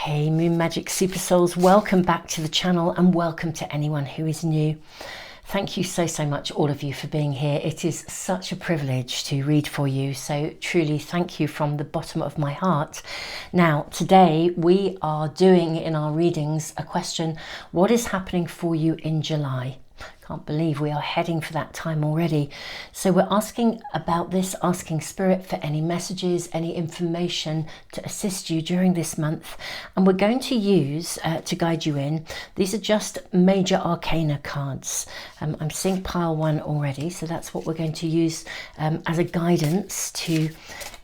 Hey Moon Magic Super Souls, welcome back to the channel and welcome to anyone who is new. Thank you so much, all of you, for being here. It is such a privilege to read for you, so truly thank you from the bottom of my heart. Now today we are doing in our readings a question: what is happening for you in July? Can't believe we are heading for that time already. So we're asking about this, asking Spirit for any messages, any information to assist you during this month. And we're going to use, to guide you in, these are just major arcana cards. I'm seeing pile one already, so that's what we're going to use as a guidance to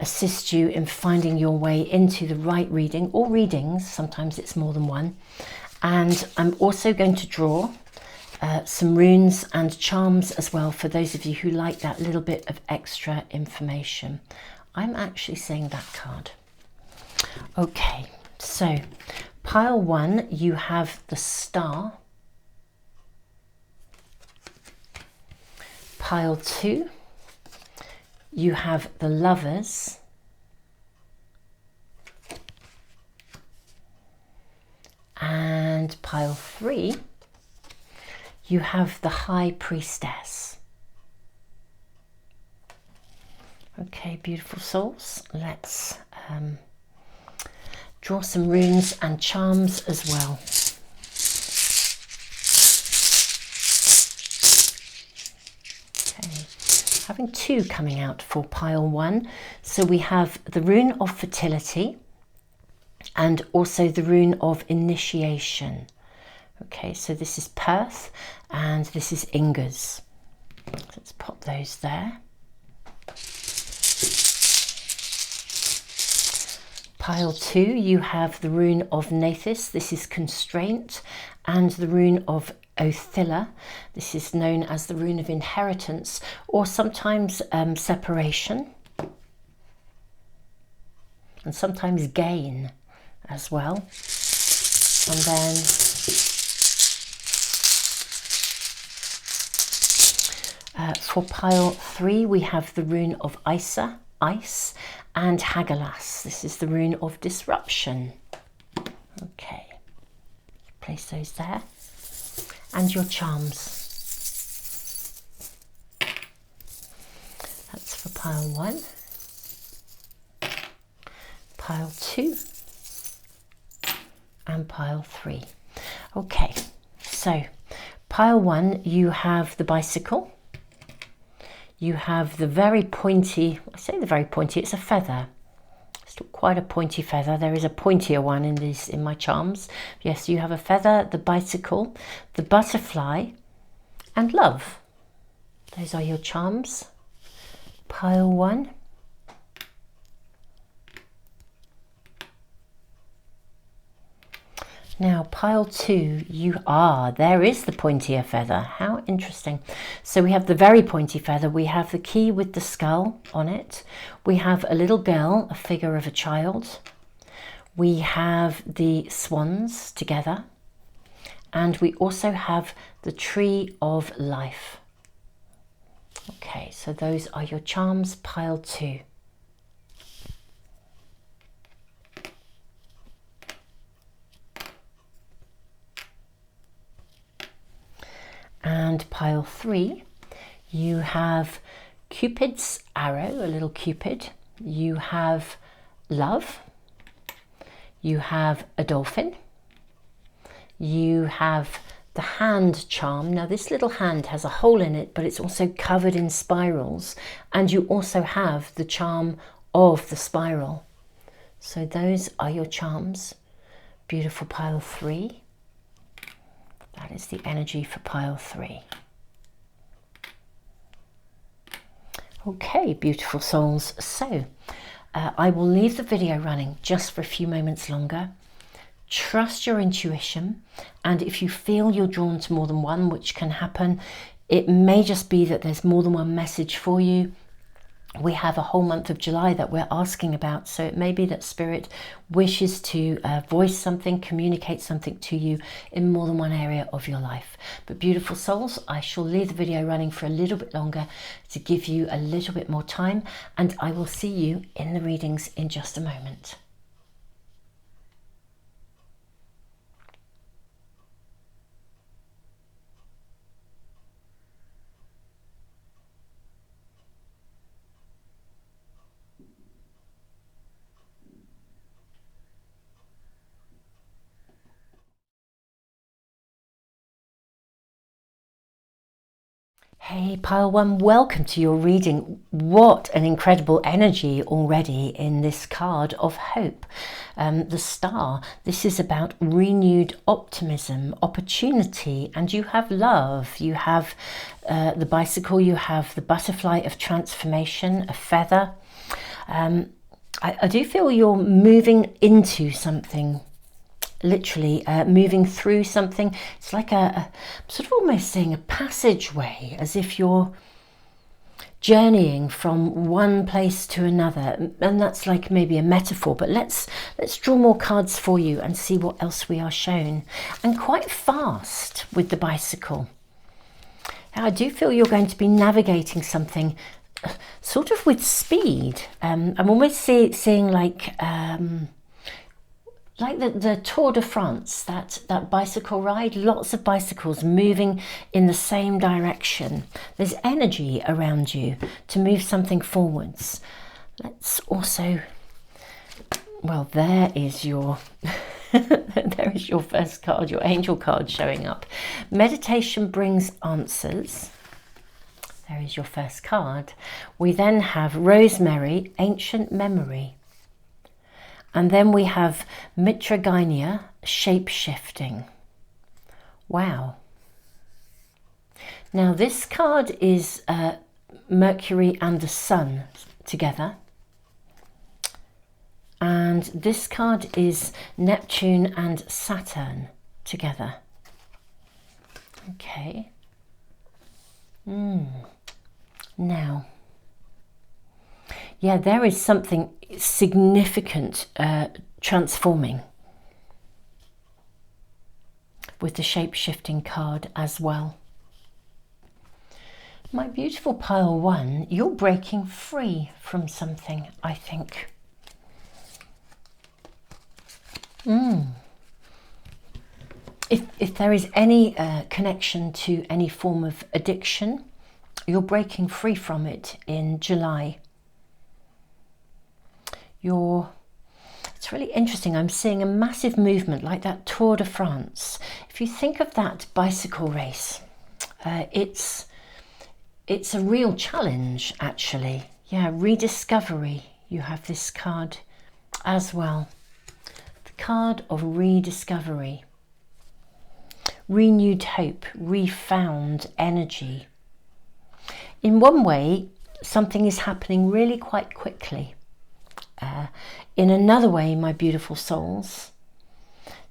assist you in finding your way into the right reading, or readings, sometimes it's more than one. And I'm also going to draw some runes and charms as well, for those of you who like that little bit of extra information. I'm actually seeing that card. Okay, so pile one, you have the Star. Pile two, you have the Lovers. And pile three, you have the High Priestess. Okay, beautiful souls, let's draw some runes and charms as well. Okay, having two coming out for pile one. So we have the rune of fertility and also the rune of initiation. Okay, so this is Perth and this is Ingers. Let's pop those there. Pile two, you have the rune of Nathis. This is constraint, and the rune of Othilla. This is known as the rune of inheritance, or sometimes separation, and sometimes gain as well. And then for pile three, we have the rune of Isa, ice, and Hagalas. This is the rune of disruption. Okay, place those there. And your charms. That's for pile one. Pile two. And pile three. Okay, so pile one, you have the bicycle. You have the very pointy, I say the very pointy, it's a feather. It's not quite a pointy feather. There is a pointier one in my charms. Yes, you have a feather, the bicycle, the butterfly, and love. Those are your charms. Pile one. Now pile two, there is the pointier feather. How interesting. So we have the very pointy feather, we have the key with the skull on it, we have a little girl, a figure of a child, we have the swans together, and we also have the tree of life. Okay, so those are your charms, pile two. And pile three, you have Cupid's arrow, a little Cupid. You have love. You have a dolphin. You have the hand charm. Now this little hand has a hole in it, but it's also covered in spirals. And you also have the charm of the spiral. So those are your charms. Beautiful pile three. That is the energy for pile three. Okay, beautiful souls. So I will leave the video running just for a few moments longer. Trust your intuition. And if you feel you're drawn to more than one, which can happen, it may just be that there's more than one message for you. We have a whole month of July that we're asking about, so it may be that Spirit wishes to voice something, communicate something to you in more than one area of your life. But beautiful souls, I shall leave the video running for a little bit longer to give you a little bit more time, and I will see you in the readings in just a moment. Hey pile one, welcome to your reading. What an incredible energy already in this card of hope. The star, this is about renewed optimism, opportunity, and you have love. You have the bicycle, you have the butterfly of transformation, a feather. I do feel you're moving into something. Literally moving through something. It's like a sort of almost saying a passageway, as if you're journeying from one place to another, and that's like maybe a metaphor. But let's draw more cards for you and see what else we are shown. And quite fast with the bicycle. Now, I do feel you're going to be navigating something sort of with speed. I'm almost seeing like the Tour de France, that bicycle ride, lots of bicycles moving in the same direction. There's energy around you to move something forwards. Let's also, well, there is your there is your first card, your angel card showing up. Meditation brings answers. There is your first card. We then have rosemary, ancient memory. And then we have Mitragynea, shape-shifting. Wow. Now this card is Mercury and the Sun together. And this card is Neptune and Saturn together. Okay. Now, yeah, there is something significant transforming with the shape-shifting card as well. My beautiful pile one, you're breaking free from something, I think. If there is any connection to any form of addiction, you're breaking free from it in July. It's really interesting. I'm seeing a massive movement like that Tour de France. If you think of that bicycle race, it's a real challenge, actually. Yeah, rediscovery. You have this card as well. The card of rediscovery. Renewed hope, refound energy. In one way, something is happening really quite quickly. In another way, my beautiful souls,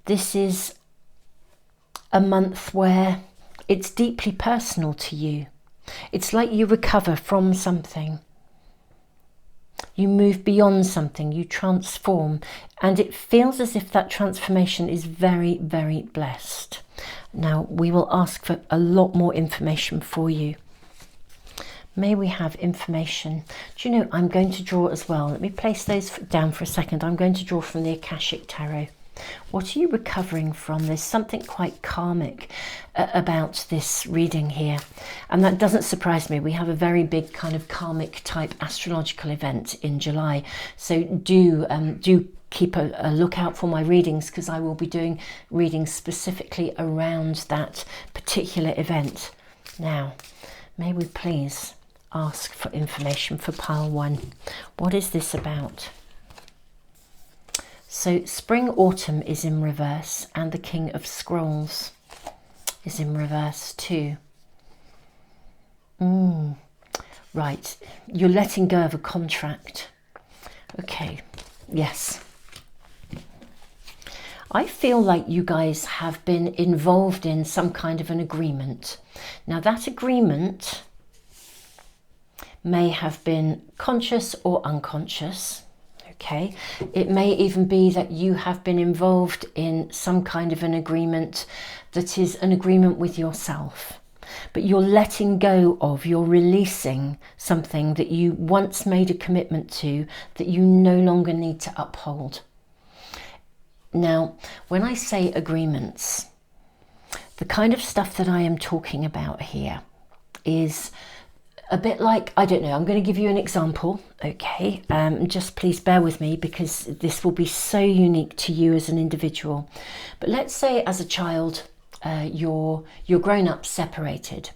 this is a month where it's deeply personal to you. It's like you recover from something. You move beyond something, you transform, and it feels as if that transformation is very, very blessed. Now, we will ask for a lot more information for you. May we have information? Do you know, I'm going to draw as well. Let me place those down for a second. I'm going to draw from the Akashic Tarot. What are you recovering from? There's something quite karmic about this reading here. And that doesn't surprise me. We have a very big kind of karmic type astrological event in July. So do keep a lookout for my readings, because I will be doing readings specifically around that particular event. Now, may we please ask for information for pile one. What is this about? So spring autumn is in reverse, and the King of Scrolls is in reverse too. Right, you're letting go of a contract. Okay, yes. I feel like you guys have been involved in some kind of an agreement. Now that agreement may have been conscious or unconscious, okay? It may even be that you have been involved in some kind of an agreement that is an agreement with yourself. But you're letting go of, you're releasing something that you once made a commitment to that you no longer need to uphold. Now, when I say agreements, the kind of stuff that I am talking about here is a bit like, I don't know, I'm going to give you an example, okay? Just please bear with me, because this will be so unique to you as an individual. But let's say as a child, you're grown up separated,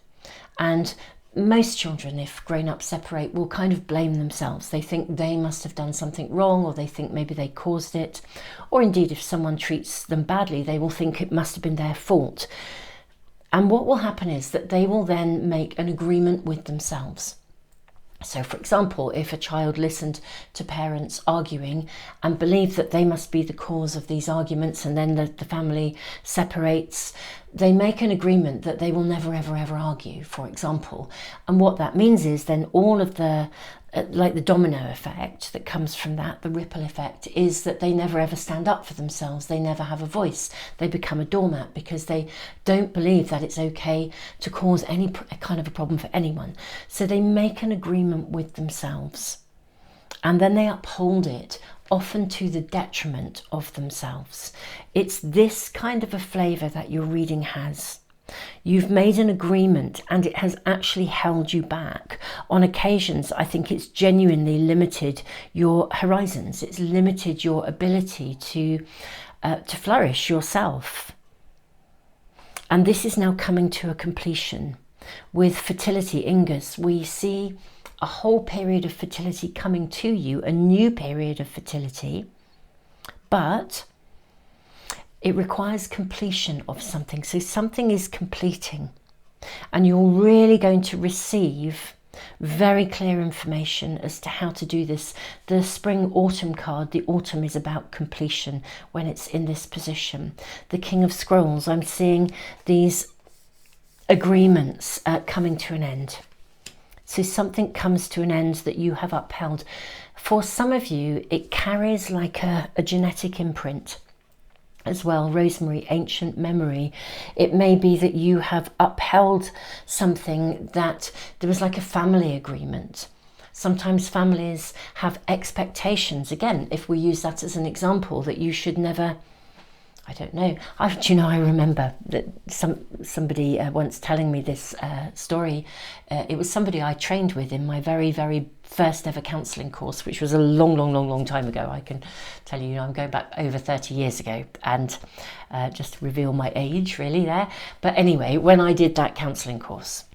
and most children, if grown-ups separate, will kind of blame themselves. They think they must have done something wrong, or they think maybe they caused it. Or indeed, if someone treats them badly, they will think it must have been their fault. And what will happen is that they will then make an agreement with themselves. So, for example, if a child listened to parents arguing and believed that they must be the cause of these arguments, and then the family separates, they make an agreement that they will never, ever, ever argue, for example. And what that means is then all of the, like the domino effect that comes from that, the ripple effect, is that they never ever stand up for themselves. They never have a voice. They become a doormat because they don't believe that it's okay to cause any kind of a problem for anyone. So they make an agreement with themselves, and then they uphold it, often to the detriment of themselves. It's this kind of a flavour that your reading has. You've made an agreement and it has actually held you back. On occasions, I think it's genuinely limited your horizons. It's limited your ability to flourish yourself. And this is now coming to a completion. With fertility, Ingus, we see a whole period of fertility coming to you, a new period of fertility, but it requires completion of something. So something is completing, and you're really going to receive very clear information as to how to do this. The spring-autumn card, the autumn is about completion when it's in this position. The King of Scrolls, I'm seeing these agreements coming to an end. So something comes to an end that you have upheld. For some of you, it carries like a genetic imprint as well. Rosemary, ancient memory. It may be that you have upheld something that there was like a family agreement. Sometimes families have expectations. Again, if we use that as an example, that you should never, I don't know. I remember that somebody once telling me this story. It was somebody I trained with in my very, very first ever counselling course, which was a long time ago. I can tell you, I'm going back over 30 years ago, and just to reveal my age really there. But anyway, when I did that counselling course,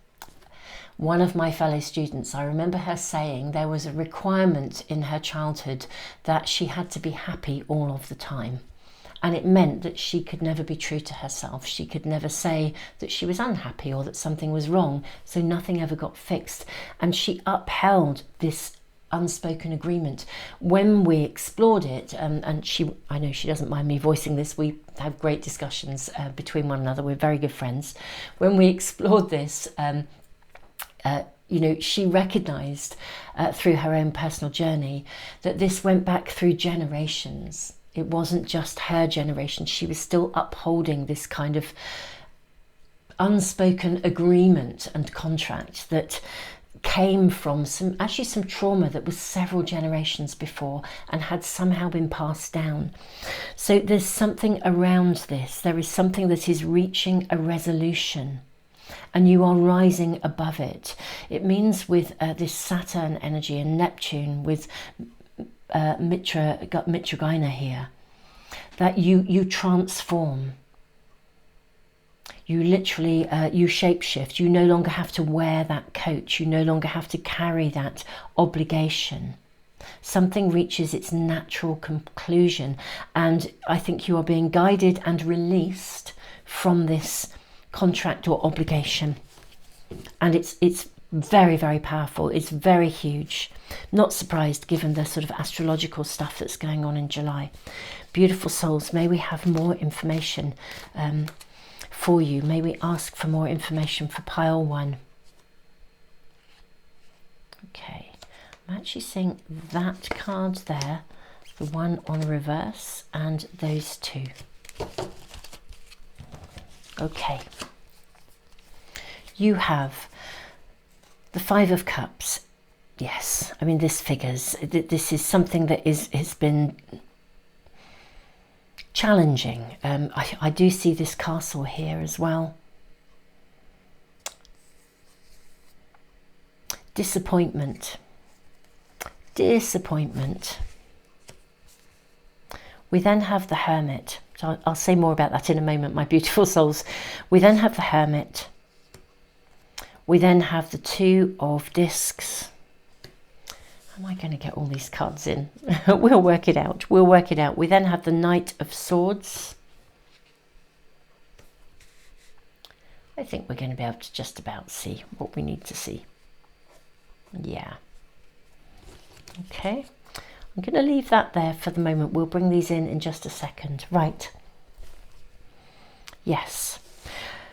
one of my fellow students, I remember her saying there was a requirement in her childhood that she had to be happy all of the time. And it meant that she could never be true to herself. She could never say that she was unhappy or that something was wrong. So nothing ever got fixed. And she upheld this unspoken agreement. When we explored it, and I know she doesn't mind me voicing this, we have great discussions between one another. We're very good friends. When we explored this, she recognised through her own personal journey that this went back through generations. It wasn't just her generation. She was still upholding this kind of unspoken agreement and contract that came from some trauma that was several generations before and had somehow been passed down. So there's something around this. There is something that is reaching a resolution, and you are rising above it. It means with this Saturn energy and Neptune with Mitragina here, that you transform. You literally, you shapeshift. You no longer have to wear that coat. You no longer have to carry that obligation. Something reaches its natural conclusion, and I think you are being guided and released from this contract or obligation. And it's very, very powerful. It's very huge. Not surprised given the sort of astrological stuff that's going on in July. Beautiful souls, may we have more information for you. May we ask for more information for pile 1. Okay, I'm actually seeing that card there, the one on reverse, and those two. Okay. You have the 5 of Cups. Yes, I mean, this figures. This is something that has been challenging. I do see this castle here as well. Disappointment. Disappointment. We then have the Hermit. So I'll say more about that in a moment, my beautiful souls. We then have the Hermit. We then have the Two of Discs. Am I going to get all these cards in? We'll work it out. We'll work it out. We then have the Knight of Swords. I think we're going to be able to just about see what we need to see. Yeah. Okay. I'm going to leave that there for the moment. We'll bring these in just a second. Right. Yes.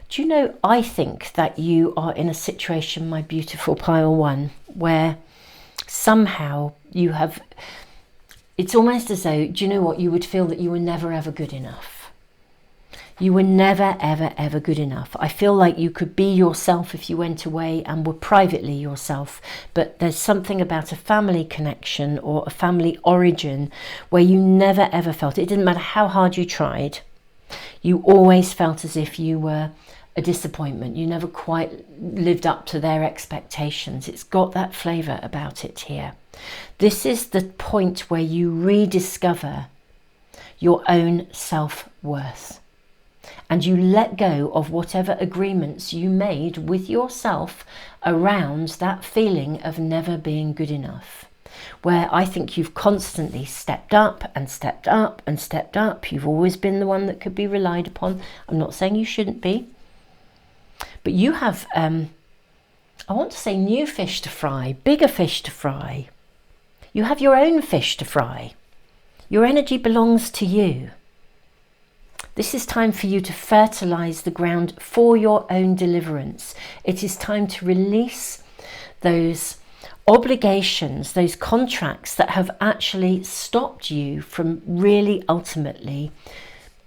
Do you know, I think that you are in a situation, my beautiful pile one, where somehow you have, it's almost as though, do you know what, you would feel that you were never ever good enough. You were never ever ever good enough. I feel like you could be yourself if you went away and were privately yourself, but there's something about a family connection or a family origin where you never ever felt, it didn't matter how hard you tried, you always felt as if you were a disappointment. You never quite lived up to their expectations. It's got that flavour about it here. This is the point where you rediscover your own self-worth and you let go of whatever agreements you made with yourself around that feeling of never being good enough, where I think you've constantly stepped up and stepped up and stepped up. You've always been the one that could be relied upon. I'm not saying you shouldn't be. But you have, I want to say, new fish to fry, bigger fish to fry. You have your own fish to fry. Your energy belongs to you. This is time for you to fertilize the ground for your own deliverance. It is time to release those obligations, those contracts that have actually stopped you from really ultimately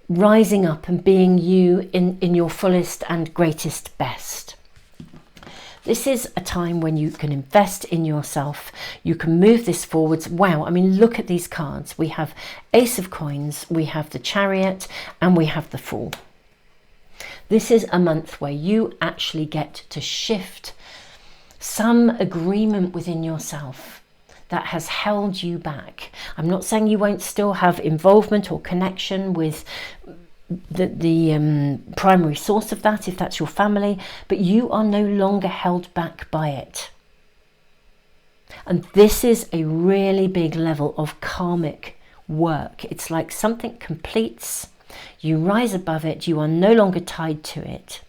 rising up and being you in your fullest and greatest best. This is a time when you can invest in yourself. You can move this forwards. Wow, I mean, look at these cards. We have Ace of Coins, we have the Chariot, and we have the Fool. This is a month where you actually get to shift some agreement within yourself that has held you back. I'm not saying you won't still have involvement or connection with the primary source of that, if that's your family, but you are no longer held back by it. And this is a really big level of karmic work. It's like something completes, you rise above it, you are no longer tied to it.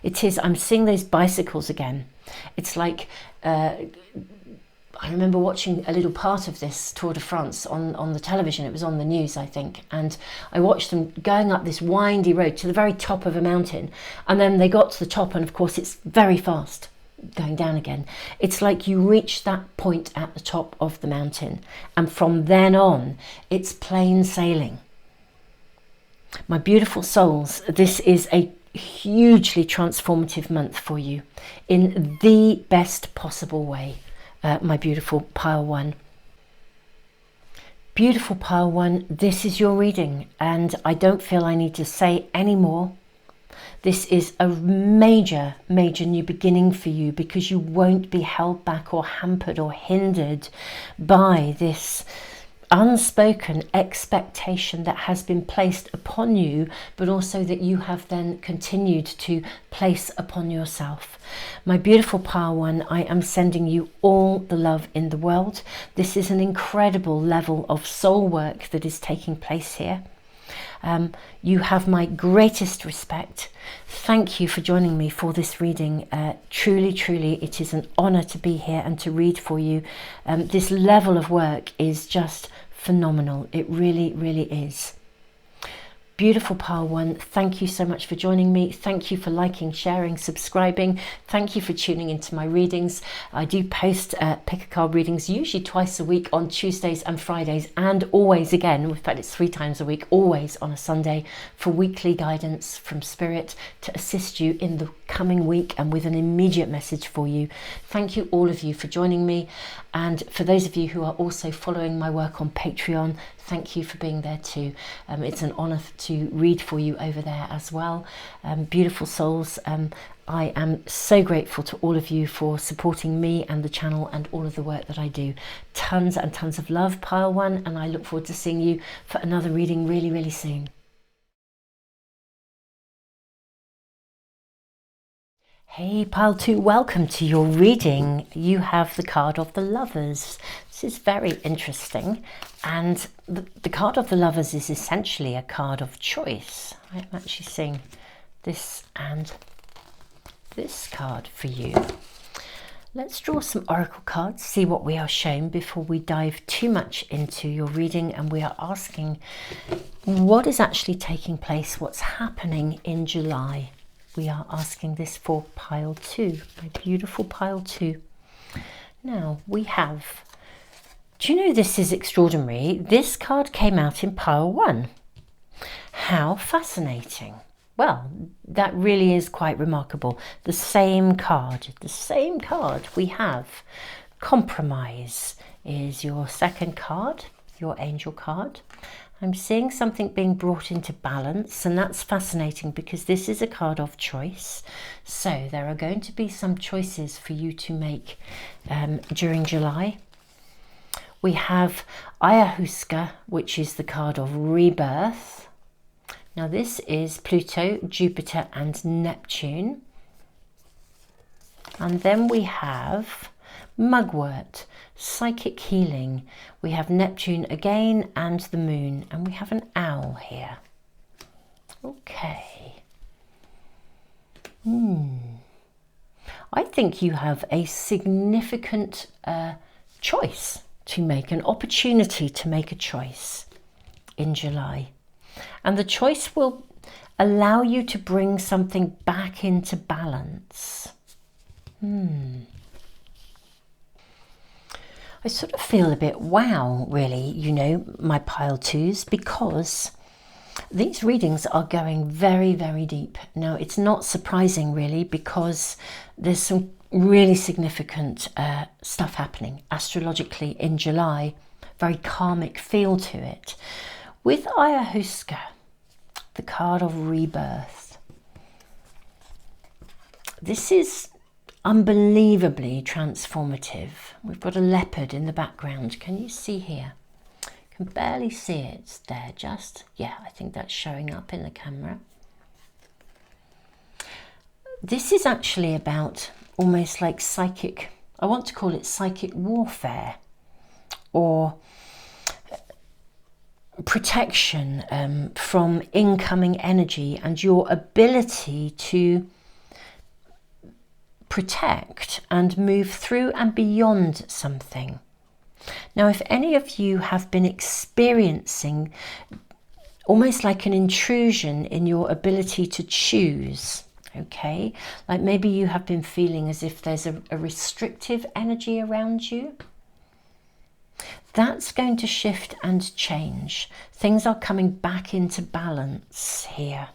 It is, I'm seeing those bicycles again. It's like, I remember watching a little part of this Tour de France on the television. It was on the news, I think. And I watched them going up this windy road to the very top of a mountain. And then they got to the top and of course it's very fast going down again. It's like you reach that point at the top of the mountain. And from then on, it's plain sailing. My beautiful souls, this is a hugely transformative month for you in the best possible way. My beautiful pile one. Beautiful pile one, this is your reading and I don't feel I need to say any more. This is a major new beginning for you because you won't be held back or hampered or hindered by this unspoken expectation that has been placed upon you, but also that you have then continued to place upon yourself. My beautiful pile one, I am sending you all the love in the world. This is an incredible level of soul work that is taking place here. You have my greatest respect. Thank you for joining me for this reading. Truly, it is an honor to be here and to read for you. This level of work is just phenomenal. It really is. Beautiful pile one, thank you so much for joining me. Thank you for liking, sharing, subscribing. Thank you for tuning into my readings. I do post pick a card readings usually twice a week on Tuesdays and Fridays, and always again, in fact it's 3 times a week, always on a Sunday, for weekly guidance from Spirit to assist you in the coming week and with an immediate message for you. Thank you all of you for joining me, and for those of you who are also following my work on Patreon, thank you for being there too. It's an honour to read for you over there as well. Beautiful souls, I am so grateful to all of you for supporting me and the channel and all of the work that I do. Tons and tons of love, pile one, and I look forward to seeing you for another reading really soon. Hey pile 2, welcome to your reading. You have the card of the Lovers. This is very interesting, and the card of the Lovers is essentially a card of choice. I'm actually seeing this and this card for you. Let's draw some oracle cards, see what we are shown before we dive too much into your reading, and we are asking what is actually taking place, what's happening in July. We are asking this for pile 2, my beautiful pile 2. Now we have, do you know this is extraordinary? This card came out in pile 1. How fascinating. Well, that really is quite remarkable. The same card we have. Compromise is your second card, your angel card. I'm seeing something being brought into balance, and that's fascinating because this is a card of choice. So there are going to be some choices for you to make during July. We have Ayahuasca, which is the card of rebirth. Now this is Pluto, Jupiter and Neptune. And then we have Mugwort, psychic healing. We have Neptune again and the moon, and we have an owl here. Okay. I think you have a significant choice to make, an opportunity to make a choice in July. And the choice will allow you to bring something back into balance. I sort of feel a bit wow, really, you know, my pile 2s, because these readings are going very, very deep. Now, it's not surprising, really, because there's some really significant stuff happening astrologically in July, very karmic feel to it. With Ayahuasca, the card of rebirth, this is unbelievably transformative. We've got a leopard in the background. Can you see here? Can barely see it. It's there just. Yeah, I think that's showing up in the camera. This is actually about almost like psychic, I want to call it psychic warfare, or protection from incoming energy, and your ability to protect and move through and beyond something. Now, if any of you have been experiencing almost like an intrusion in your ability to choose, okay, like maybe you have been feeling as if there's a restrictive energy around you, that's going to shift and change. Things are coming back into balance here.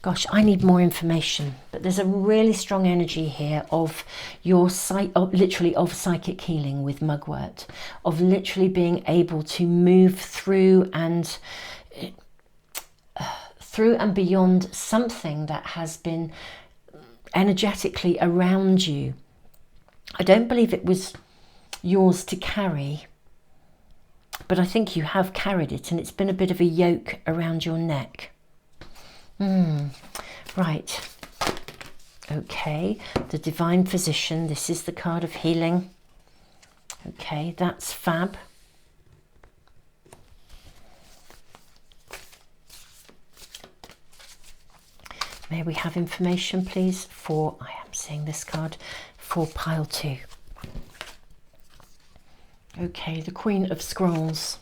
Gosh, I need more information, but there's a really strong energy here of your literally of psychic healing with Mugwort, of literally being able to move through and beyond something that has been energetically around you. I don't believe it was yours to carry, but I think you have carried it, and it's been a bit of a yoke around your neck. Right, okay, the Divine Physician, this is the card of healing. Okay, that's fab. May we have information, please, for, I am seeing this card, for pile 2. Okay, the Queen of Scrolls.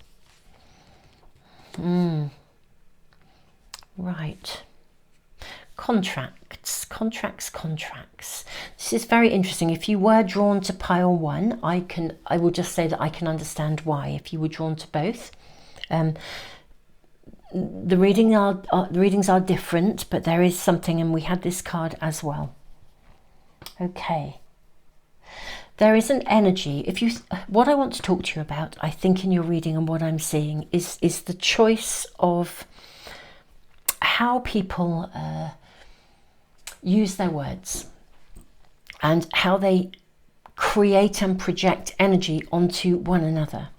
Right. Contracts. This is very interesting. If you were drawn to pile 1, I will just say that I can understand why. If you were drawn to both, the readings are different, but there is something, and we had this card as well. Okay. There is an energy. What I want to talk to you about, I think, in your reading, and what I'm seeing is the choice of how people use their words and how they create and project energy onto one another.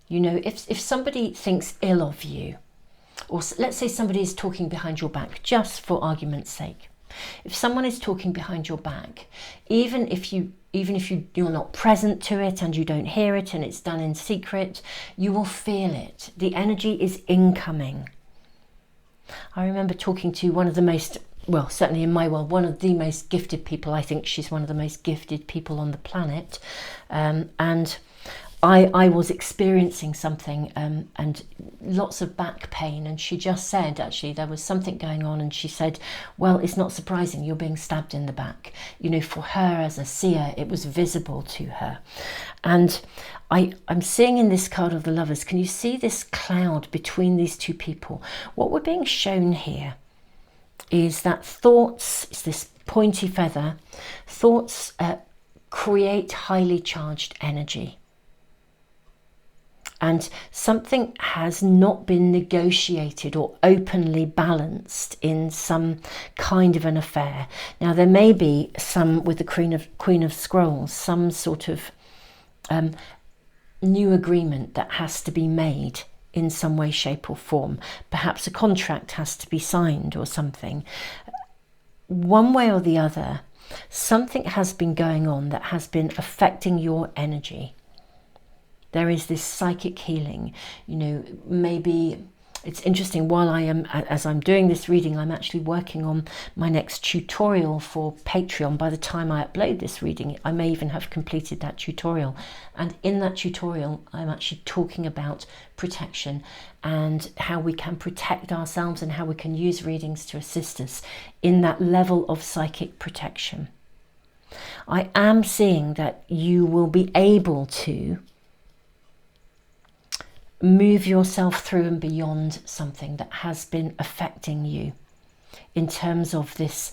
You know, if somebody thinks ill of you, or let's say somebody is talking behind your back, just for argument's sake, If someone is talking behind your back, even if you're not present to it and you don't hear it and it's done in secret, you will feel it. The energy is incoming. I remember talking to one of the most, well, certainly in my world, one of the most gifted people. I think she's one of the most gifted people on the planet. And I was experiencing something and lots of back pain, and she just said, actually, there was something going on, and she said, well, it's not surprising, you're being stabbed in the back. You know, for her as a seer, it was visible to her. And I'm seeing in this card of the Lovers, can you see this cloud between these two people? What we're being shown here is that thoughts, it's this pointy feather, thoughts create highly charged energy. And something has not been negotiated or openly balanced in some kind of an affair. Now, there may be some, with the Queen of Scrolls, some sort of new agreement that has to be made in some way, shape or form. Perhaps a contract has to be signed or something. One way or the other, something has been going on that has been affecting your energy. There is this psychic healing, you know. Maybe it's interesting, as I'm doing this reading, I'm actually working on my next tutorial for Patreon. By the time I upload this reading, I may even have completed that tutorial. And in that tutorial, I'm actually talking about protection and how we can protect ourselves and how we can use readings to assist us in that level of psychic protection. I am seeing that you will be able to move yourself through and beyond something that has been affecting you. In terms of this,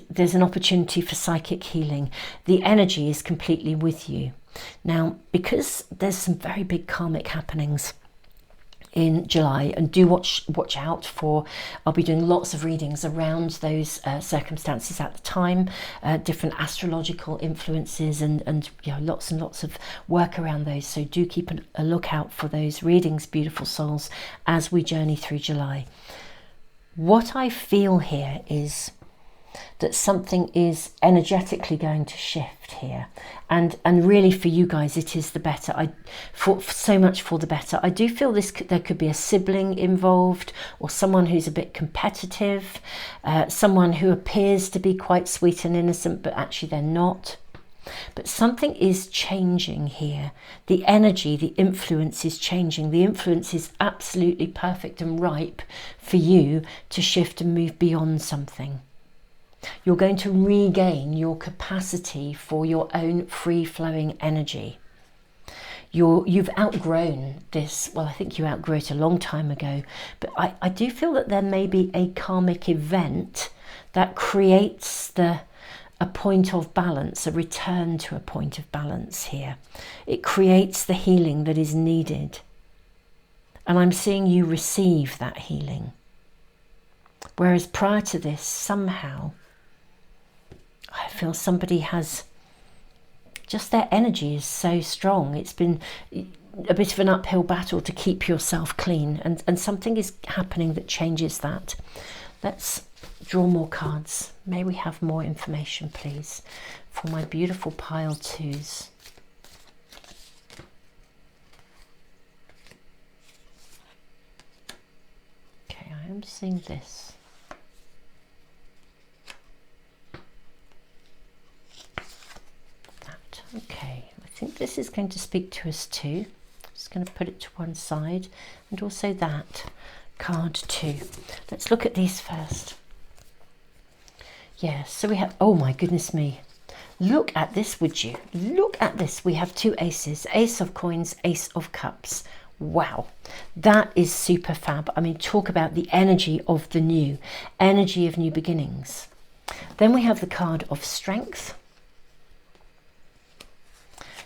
there's an opportunity for psychic healing. The energy is completely with you. Now, because there's some very big karmic happenings in July, and do watch out for, I'll be doing lots of readings around those circumstances at the time, different astrological influences, and you know, lots and lots of work around those. So do keep a lookout for those readings, beautiful souls, as we journey through July. What I feel here is that something is energetically going to shift here, and really for you guys it is the better. For so much for the better. I do feel there could be a sibling involved, or someone who's a bit competitive, someone who appears to be quite sweet and innocent but actually they're not. But something is changing here. The energy, the influence is changing. The influence is absolutely perfect and ripe for you to shift and move beyond something. You're going to regain your capacity for your own free-flowing energy. You've outgrown this. Well, I think you outgrew it a long time ago, but I do feel that there may be a karmic event that creates a point of balance, a return to a point of balance here. It creates the healing that is needed. And I'm seeing you receive that healing. Whereas prior to this, somehow, I feel somebody has, just their energy is so strong. It's been a bit of an uphill battle to keep yourself clean, and something is happening that changes that. Let's draw more cards. May we have more information, please, for my beautiful pile twos. Okay, I am seeing this. Okay, I think this is going to speak to us too. Just going to put it to one side, and also that card too. Let's look at these first. Yeah, so we have, oh my goodness me, look at this, would you? Look at this. We have two aces, Ace of Coins, Ace of Cups. Wow, that is super fab. I mean, talk about the energy of the new, energy of new beginnings. Then we have the card of Strength.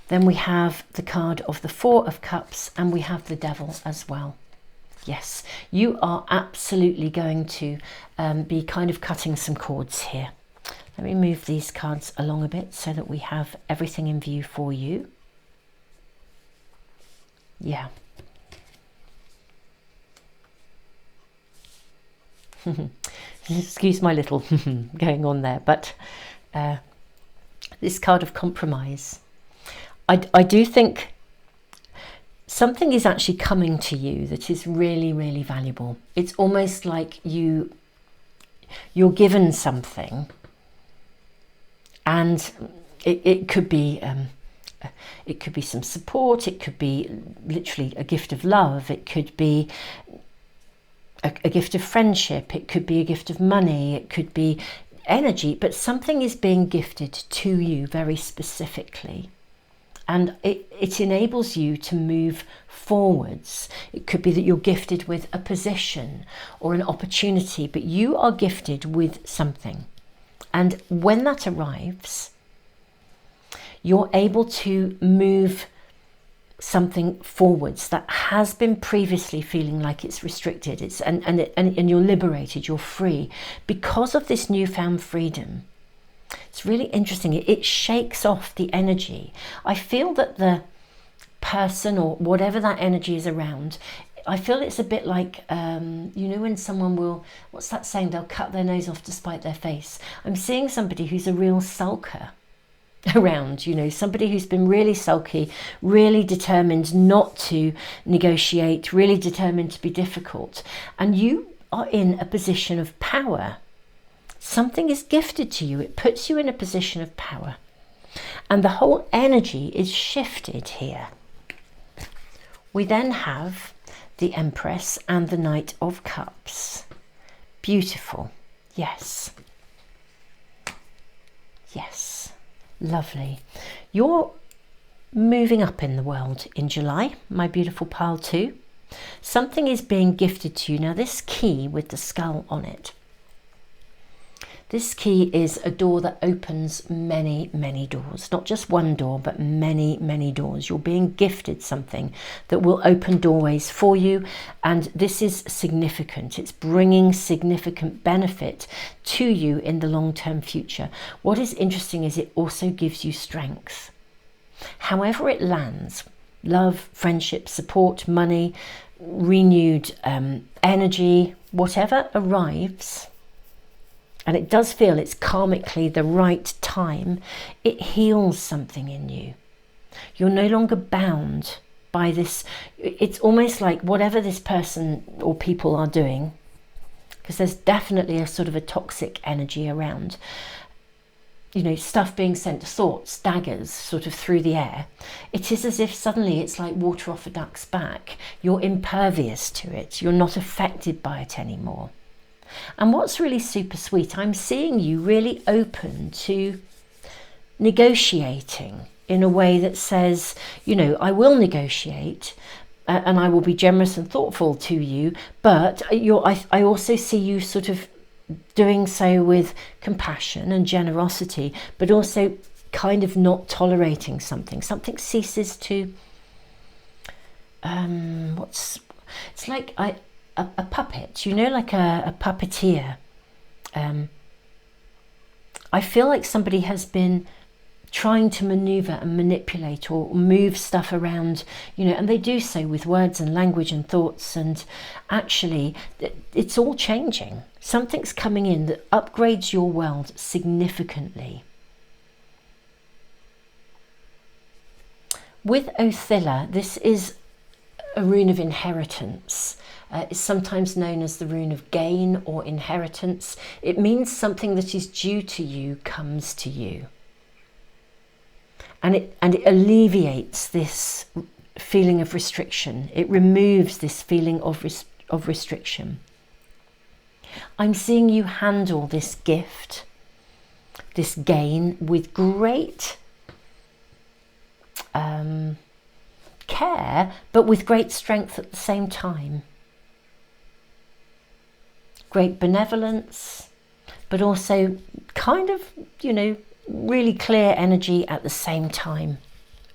Then we have the card of the Four of Cups, and we have the Devil as well. Yes, you are absolutely going to be kind of cutting some cords here. Let me move these cards along a bit so that we have everything in view for you. Yeah. Excuse my little going on there, but this card of compromise. I do think something is actually coming to you that is really, really valuable. It's almost like you're given something, and it could be some support. It could be literally a gift of love. It could be a gift of friendship. It could be a gift of money. It could be energy, but something is being gifted to you very specifically. And it enables you to move forwards. It could be that you're gifted with a position or an opportunity, but you are gifted with something. And when that arrives, you're able to move something forwards that has been previously feeling like it's restricted. And you're liberated, you're free. Because of this newfound freedom, it's really interesting. It shakes off the energy. I feel that the person or whatever that energy is around, I feel it's a bit like, you know, when someone will, what's that saying? They'll cut their nose off to spite their face. I'm seeing somebody who's a real sulker around, you know, somebody who's been really sulky, really determined not to negotiate, really determined to be difficult. And you are in a position of power. Something is gifted to you. It puts you in a position of power. And the whole energy is shifted here. We then have the Empress and the Knight of Cups. Beautiful. Yes. Yes. Lovely. You're moving up in the world in July, my beautiful pile 2. Something is being gifted to you. Now this key with the skull on it, this key is a door that opens many, many doors. Not just one door, but many, many doors. You're being gifted something that will open doorways for you. And this is significant. It's bringing significant benefit to you in the long-term future. What is interesting is it also gives you strength. However it lands, love, friendship, support, money, renewed energy, whatever arrives, and it does feel it's karmically the right time, it heals something in you. You're no longer bound by this. It's almost like whatever this person or people are doing, because there's definitely a sort of a toxic energy around, you know, stuff being sent, thoughts, daggers sort of through the air. It is as if suddenly it's like water off a duck's back. You're impervious to it. You're not affected by it anymore. And what's really super sweet, I'm seeing you really open to negotiating in a way that says, you know, I will negotiate and I will be generous and thoughtful to you, but I also see you sort of doing so with compassion and generosity, but also kind of not tolerating something. Something ceases to, it's like a puppet, you know, like a puppeteer. I feel like somebody has been trying to maneuver and manipulate or move stuff around, you know, and they do so with words and language and thoughts, and actually it's all changing. Something's coming in that upgrades your world significantly. With Othilla, this is a rune of inheritance. It's sometimes known as the rune of gain or inheritance. It means something that is due to you comes to you. And it alleviates this feeling of restriction. It removes this feeling of restriction. I'm seeing you handle this gift, this gain, with great care, but with great strength at the same time. Great benevolence, but also kind of, you know, really clear energy at the same time.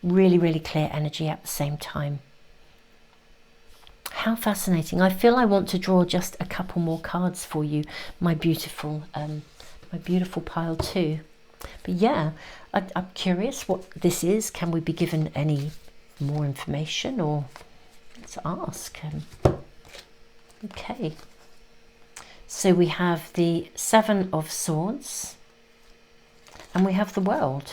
Really, really clear energy at the same time. How fascinating. I feel I want to draw just a couple more cards for you, my beautiful pile 2. But yeah, I'm curious what this is. Can we be given any more information, or let's ask? Okay. So we have the Seven of Swords and we have the World.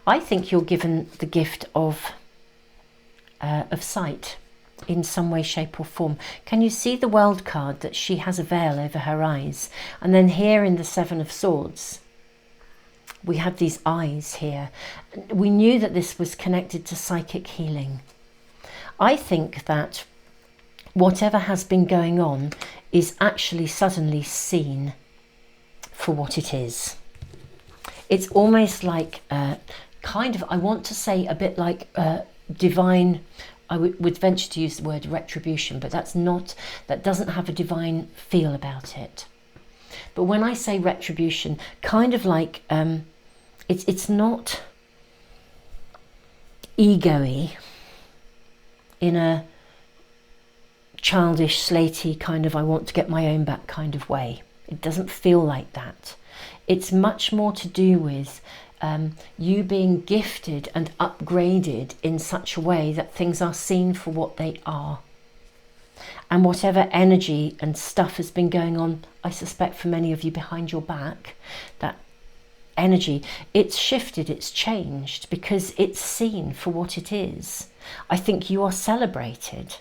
I think you're given the gift of sight in some way, shape or form. Can you see the World card, that she has a veil over her eyes? And then here in the Seven of Swords, we have these eyes here. We knew that this was connected to psychic healing. I think that whatever has been going on is actually suddenly seen for what it is. It's almost like kind of, I want to say a bit like divine, I would venture to use the word retribution, but that doesn't have a divine feel about it. But when I say retribution, kind of like, it's not ego-y in a childish, slatey kind of I want to get my own back kind of way. It doesn't feel like that. It's much more to do with you being gifted and upgraded in such a way that things are seen for what they are. And whatever energy and stuff has been going on, I suspect for many of you behind your back, that energy, it's shifted, it's changed because it's seen for what it is. I think you are celebrated.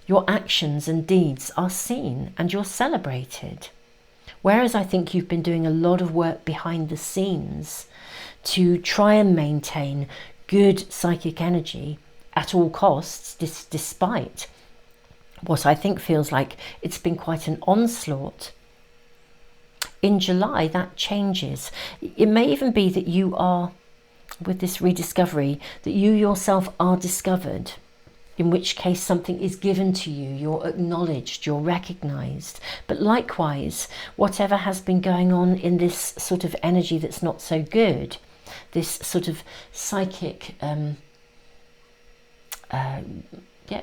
Your actions and deeds are seen and you're celebrated. Whereas I think you've been doing a lot of work behind the scenes to try and maintain good psychic energy at all costs, despite what I think feels like it's been quite an onslaught. In July, that changes. It may even be that you are, with this rediscovery, that you yourself are discovered, in which case something is given to you, you're acknowledged, you're recognized. But likewise, whatever has been going on in this sort of energy that's not so good, this sort of psychic,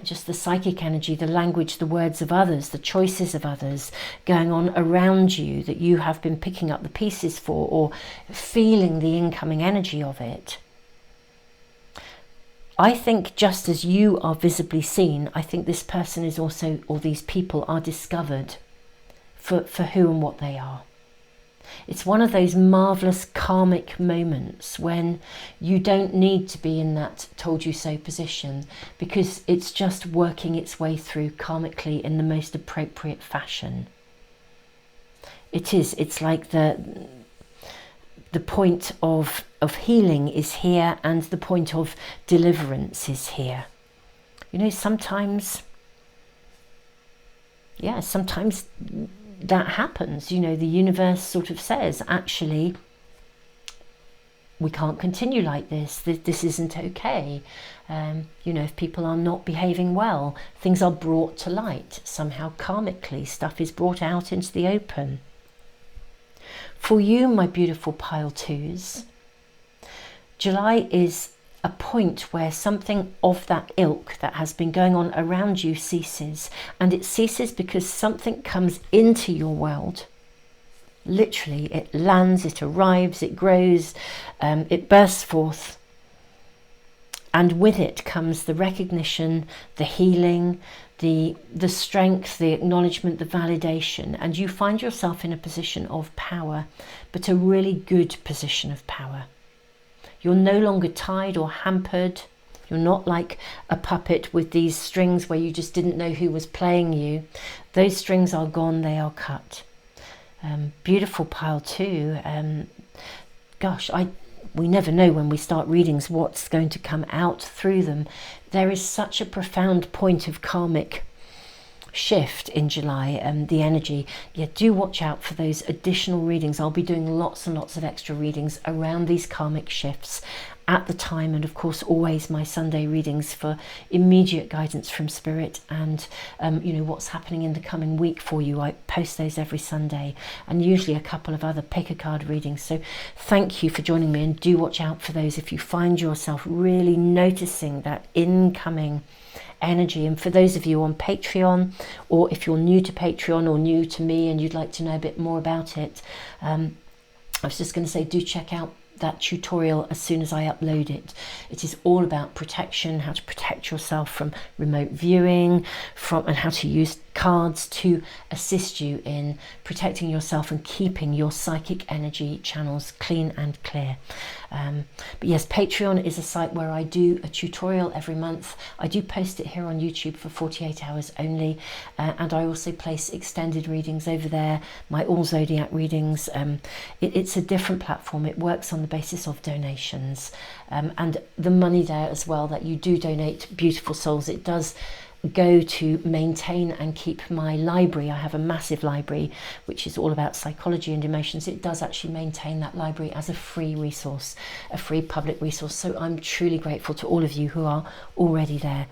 just the psychic energy, the language, the words of others, the choices of others going on around you that you have been picking up the pieces for or feeling the incoming energy of it. I think just as you are visibly seen, I think this person is also, or these people are discovered for who and what they are. It's one of those marvellous karmic moments when you don't need to be in that told you so position, because it's just working its way through karmically in the most appropriate fashion. It's like the point of healing is here and the point of deliverance is here. You know, sometimes that happens. You know, the universe sort of says, actually, we can't continue like this. This isn't okay. You know, if people are not behaving well, things are brought to light. Somehow karmically, stuff is brought out into the open. For you, my beautiful pile twos, July is a point where something of that ilk that has been going on around you ceases. And it ceases because something comes into your world. Literally, it lands, it arrives, it grows, it bursts forth. And with it comes the recognition, the healing, the strength, the acknowledgement, the validation. And you find yourself in a position of power, but a really good position of power. You're no longer tied or hampered. You're not like a puppet with these strings where you just didn't know who was playing you. Those strings are gone, they are cut. Beautiful pile two. Gosh, we never know when we start readings what's going to come out through them. There is such a profound point of karmic shift in July, the energy. Yeah, do watch out for those additional readings. I'll be doing lots and lots of extra readings around these karmic shifts at the time, and of course always my Sunday readings for immediate guidance from Spirit and you know, what's happening in the coming week for you. I post those every Sunday, and usually a couple of other pick a card readings. So thank you for joining me, and do watch out for those if you find yourself really noticing that incoming energy. And for those of you on Patreon, or if you're new to Patreon or new to me and you'd like to know a bit more about it, I was just going to say, do check out that tutorial as soon as I upload it. It is all about protection, how to protect yourself from remote viewing, and how to use cards to assist you in protecting yourself and keeping your psychic energy channels clean and clear. But yes, Patreon is a site where I do a tutorial every month. I do post it here on YouTube for 48 hours only, and I also place extended readings over there, my all zodiac readings. It's a different platform. It works on the basis of donations, and the money there as well that you do donate, beautiful souls, it does go to maintain and keep my library. I have a massive library which is all about psychology and emotions. It does actually maintain that library as a free resource, a free public resource. So I'm truly grateful to all of you who are already there.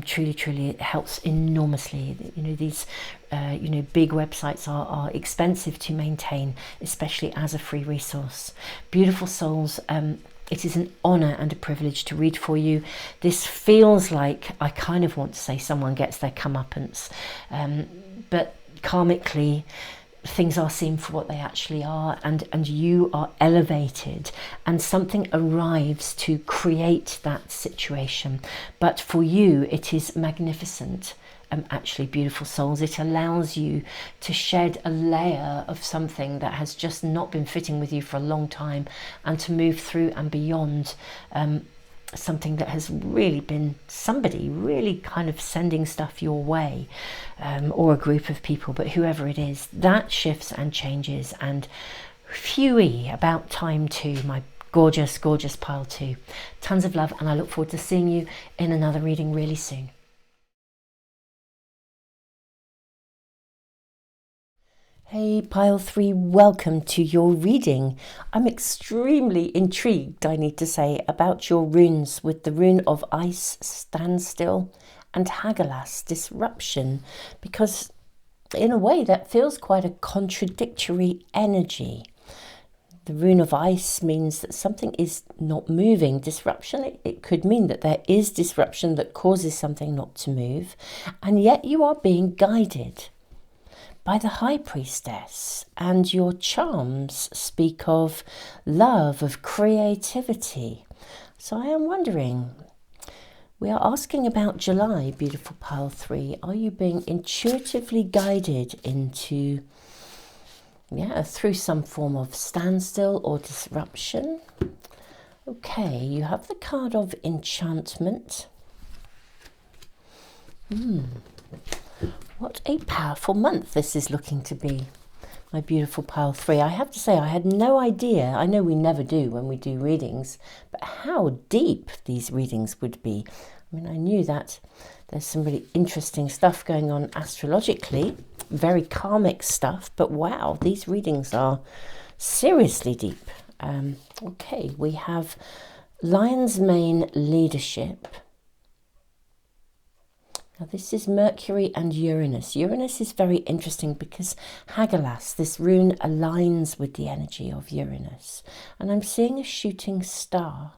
Truly it helps enormously. You know, these big websites are expensive to maintain, especially as a free resource. Beautiful souls, it is an honour and a privilege to read for you. This feels like, I kind of want to say someone gets their comeuppance, but karmically things are seen for what they actually are, and you are elevated and something arrives to create that situation. But for you it is magnificent. Actually, beautiful souls, it allows you to shed a layer of something that has just not been fitting with you for a long time, and to move through and beyond something that has really been somebody really kind of sending stuff your way, or a group of people, but whoever it is, that shifts and changes. And phewy, about time too, my gorgeous pile two. Tons of love, and I look forward to seeing you in another reading really soon. Hey pile 3, welcome to your reading. I'm extremely intrigued, I need to say, about your runes with the rune of ice, standstill, and Hagalaz, disruption, because in a way that feels quite a contradictory energy. The rune of ice means that something is not moving. Disruption, it could mean that there is disruption that causes something not to move, and yet you are being guided by the High Priestess, and your charms speak of love, of creativity. So I am wondering, we are asking about July, beautiful pile 3. Are you being intuitively guided into, through some form of standstill or disruption? Okay, you have the card of enchantment. What a powerful month this is looking to be, my beautiful pile 3. I have to say, I had no idea, I know we never do when we do readings, but how deep these readings would be. I mean, I knew that there's some really interesting stuff going on astrologically, very karmic stuff, but wow, these readings are seriously deep. Okay, we have Lion's Mane leadership. Now this is Mercury and Uranus. Uranus is very interesting because Hagalaz, this rune, aligns with the energy of Uranus. And I'm seeing a shooting star.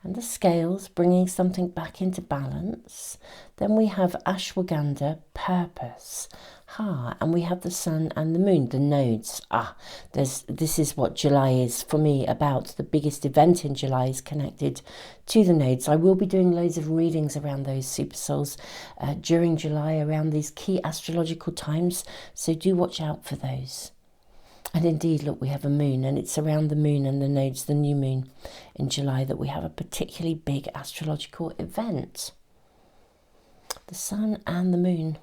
And the scales, bringing something back into balance. Then we have ashwagandha, purpose. And we have the sun and the moon, the nodes. This is what July is for me about. The biggest event in July is connected to the nodes. I will be doing loads of readings around those super souls during July, around these key astrological times. So do watch out for those. And indeed, look, we have a moon, and it's around the moon and the nodes, the new moon in July, that we have a particularly big astrological event. The sun and the moon.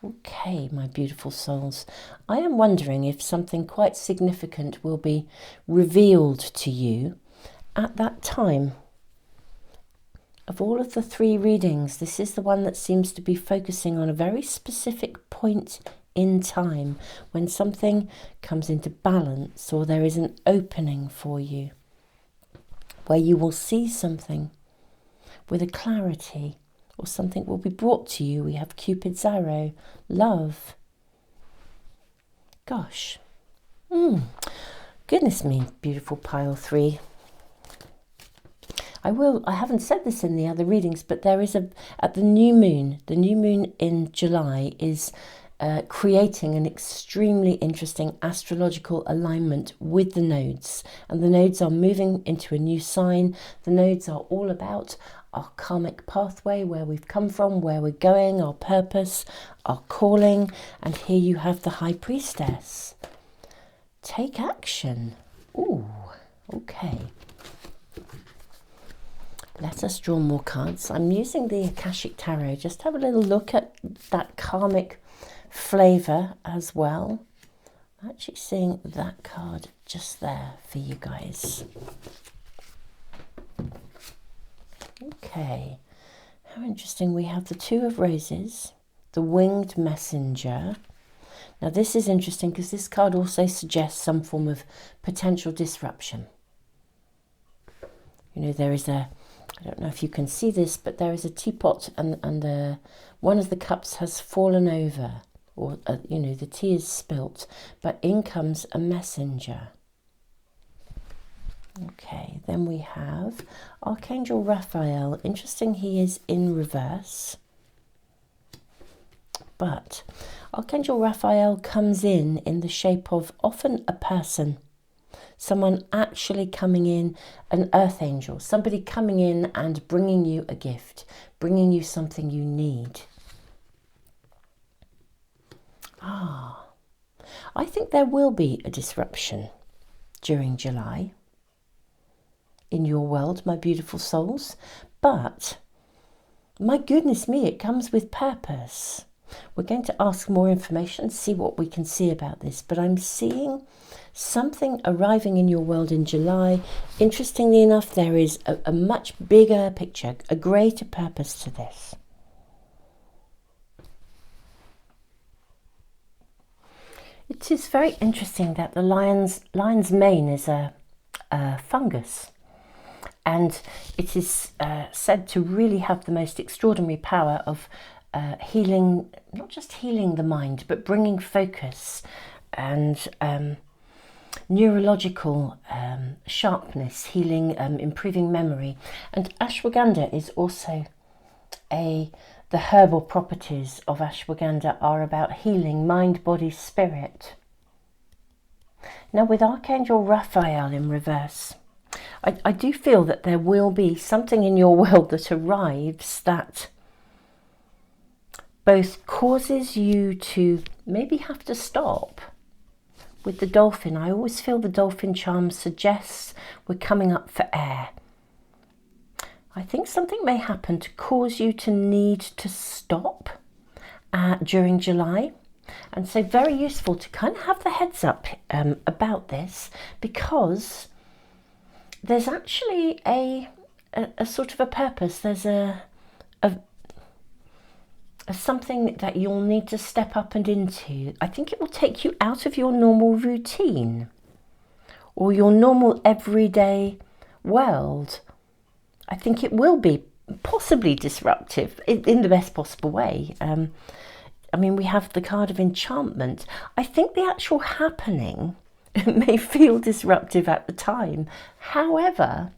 Okay, my beautiful souls. I am wondering if something quite significant will be revealed to you at that time. Of all of the 3 readings, this is the one that seems to be focusing on a very specific point in time when something comes into balance, or there is an opening for you where you will see something with a clarity, or something will be brought to you. We have Cupid's arrow, love. Gosh. Goodness me, beautiful pile 3. I haven't said this in the other readings, but there is at the new moon in July is creating an extremely interesting astrological alignment with the nodes. And the nodes are moving into a new sign. The nodes are all about our karmic pathway, where we've come from, where we're going, our purpose, our calling. And here you have the High Priestess. Take action. Ooh, okay. Let us draw more cards. I'm using the Akashic Tarot. Just have a little look at that karmic flavour as well. I'm actually seeing that card just there for you guys. Okay, how interesting. We have the Two of Roses, the Winged Messenger. Now this is interesting because this card also suggests some form of potential disruption. You know, there is a, I don't know if you can see this, but there is a teapot and one of the cups has fallen over, or you know, the tea is spilt, but in comes a messenger. Okay, then we have Archangel Raphael. Interesting, he is in reverse. But Archangel Raphael comes in the shape of often a person. Someone actually coming in, an earth angel. Somebody coming in and bringing you a gift. Bringing you something you need. I think there will be a disruption during July. In your world, my beautiful souls, but my goodness me, it comes with purpose. We're going to ask more information, see what we can see about this, but I'm seeing something arriving in your world in July. Interestingly enough, there is a much bigger picture, a greater purpose to this. It is very interesting that the lion's mane is a fungus. And it is said to really have the most extraordinary power of healing, not just healing the mind, but bringing focus and neurological sharpness, healing, improving memory. And ashwagandha is also the herbal properties of ashwagandha are about healing mind, body, spirit. Now with Archangel Raphael in reverse, I do feel that there will be something in your world that arrives that both causes you to maybe have to stop. With the dolphin, I always feel the dolphin charm suggests we're coming up for air. I think something may happen to cause you to need to stop during July. And so very useful to kind of have the heads up about this, because there's actually a sort of a purpose. There's a something that you'll need to step up and into. I think it will take you out of your normal routine or your normal everyday world. I think it will be possibly disruptive in the best possible way. I mean, we have the card of enchantment. I think the actual happening may feel disruptive at the time. However,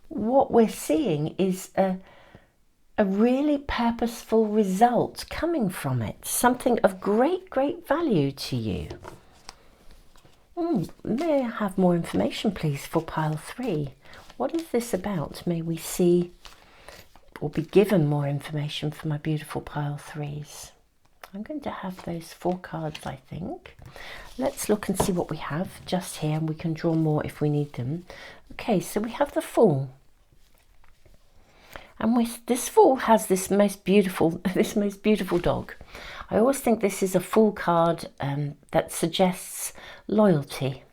what we're seeing is a really purposeful result coming from it. Something of great, great value to you. May I have more information, please, for pile 3? What is this about? May we see or be given more information for my beautiful pile 3s? I'm going to have those 4 cards, I think. Let's look and see what we have just here, and we can draw more if we need them. Okay, so we have the Fool. And this Fool has this most beautiful dog. I always think this is a Fool card that suggests loyalty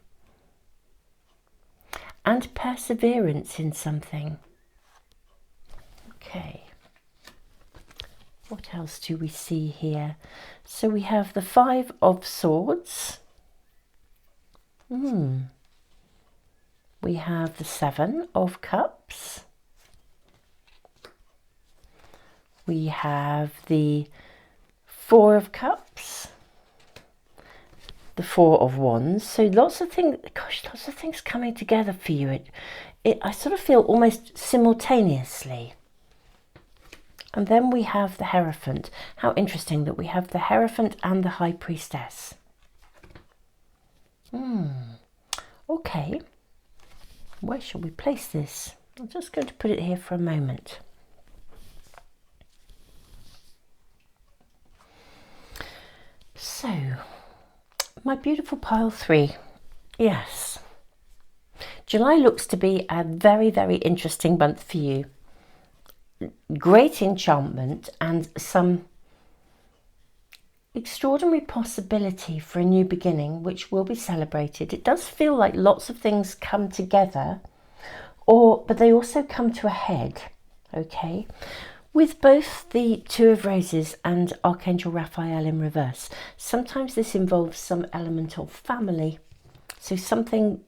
and perseverance in something. Okay. What else do we see here? So we have the 5 of Swords. We have the 7 of Cups. We have the 4 of Cups. The 4 of Wands. So lots of things, gosh, lots of things coming together for you. I sort of feel almost simultaneously. And then we have the Hierophant. How interesting that we have the Hierophant and the High Priestess. Okay. Where shall we place this? I'm just going to put it here for a moment. So, my beautiful pile 3. Yes. July looks to be a very, very interesting month for you. Great enchantment and some extraordinary possibility for a new beginning, which will be celebrated. It does feel like lots of things come together, but they also come to a head, okay? With both the Two of Roses and Archangel Raphael in reverse, sometimes this involves some element of family. So something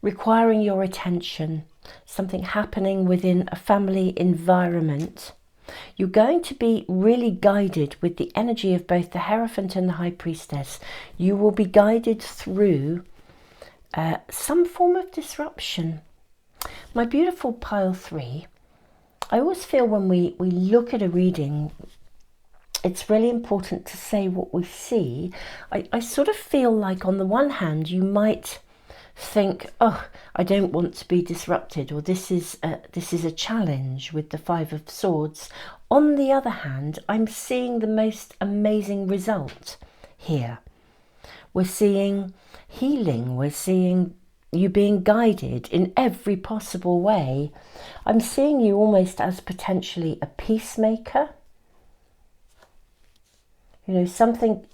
requiring your attention, something happening within a family environment. You're going to be really guided with the energy of both the Hierophant and the High Priestess. You will be guided through some form of disruption. My beautiful pile 3, I always feel when we look at a reading, it's really important to say what we see. I sort of feel like on the one hand, you might think, oh, I don't want to be disrupted, or this is a challenge with the Five of Swords. On the other hand, I'm seeing the most amazing result here. We're seeing healing, we're seeing you being guided in every possible way. I'm seeing you almost as potentially a peacemaker. You know, something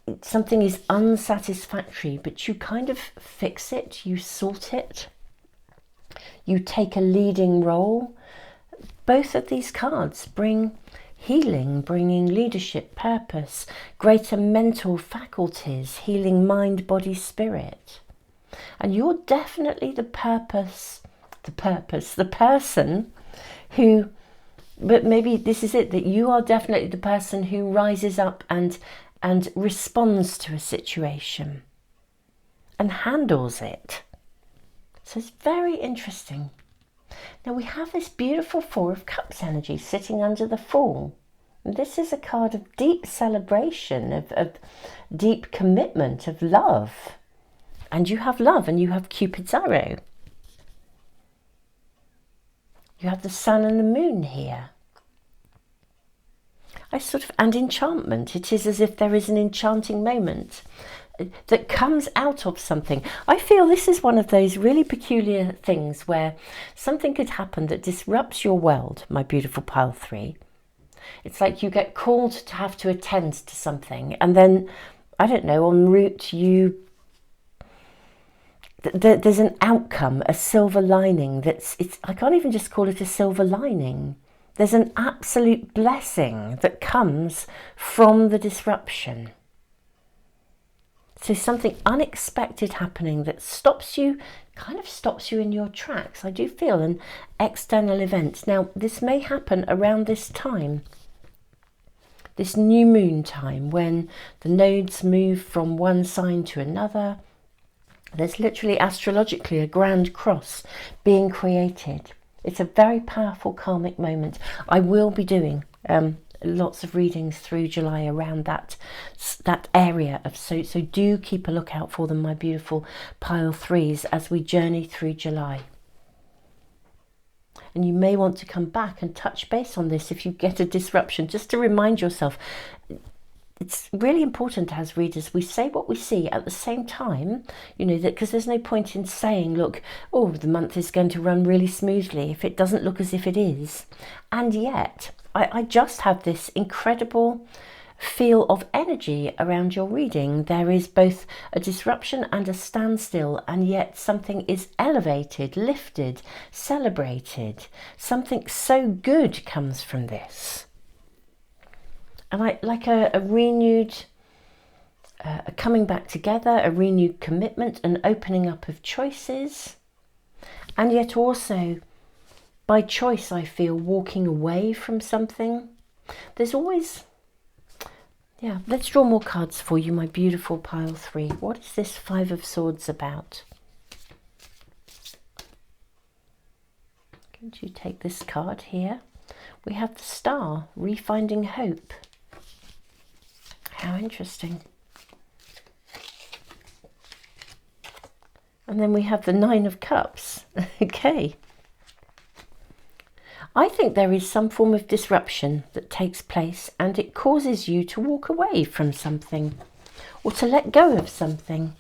is unsatisfactory, but you kind of fix it, you sort it, you take a leading role. Both of these cards bring healing, bringing leadership, purpose, greater mental faculties, healing mind, body, spirit. And you're definitely the person who, but maybe this is it, that you are definitely the person who rises up and responds to a situation and handles it. So it's very interesting. Now we have this beautiful Four of Cups energy sitting under the Fool. And this is a card of deep celebration, of deep commitment, of love. And you have love, and you have Cupid's arrow. You have the Sun and the Moon here. And enchantment. It is as if there is an enchanting moment that comes out of something. I feel this is one of those really peculiar things where something could happen that disrupts your world, my beautiful pile 3. It's like you get called to have to attend to something, and then, I don't know, en route there's an outcome, a silver lining I can't even just call it a silver lining. There's an absolute blessing that comes from the disruption. So something unexpected happening that kind of stops you in your tracks. I do feel an external event. Now, this may happen around this time, this new moon time, when the nodes move from one sign to another. There's literally astrologically a grand cross being created. It's a very powerful karmic moment. I will be doing lots of readings through July around that area of so do keep a lookout for them, my beautiful pile 3s, as we journey through July. And you may want to come back and touch base on this if you get a disruption, just to remind yourself. It's really important as readers, we say what we see at the same time, you know, that because there's no point in saying, look, oh, the month is going to run really smoothly if it doesn't look as if it is. And yet, I just have this incredible feel of energy around your reading. There is both a disruption and a standstill, and yet something is elevated, lifted, celebrated. Something so good comes from this. And like a renewed coming back together, a renewed commitment, an opening up of choices. And yet also, by choice, I feel walking away from something. There's always, yeah, let's draw more cards for you, my beautiful pile 3. What is this Five of Swords about? Could you take this card here? we have the Star, refinding hope. How interesting. And then we have the Nine of Cups. Okay. I think there is some form of disruption that takes place, and it causes you to walk away from something or to let go of something.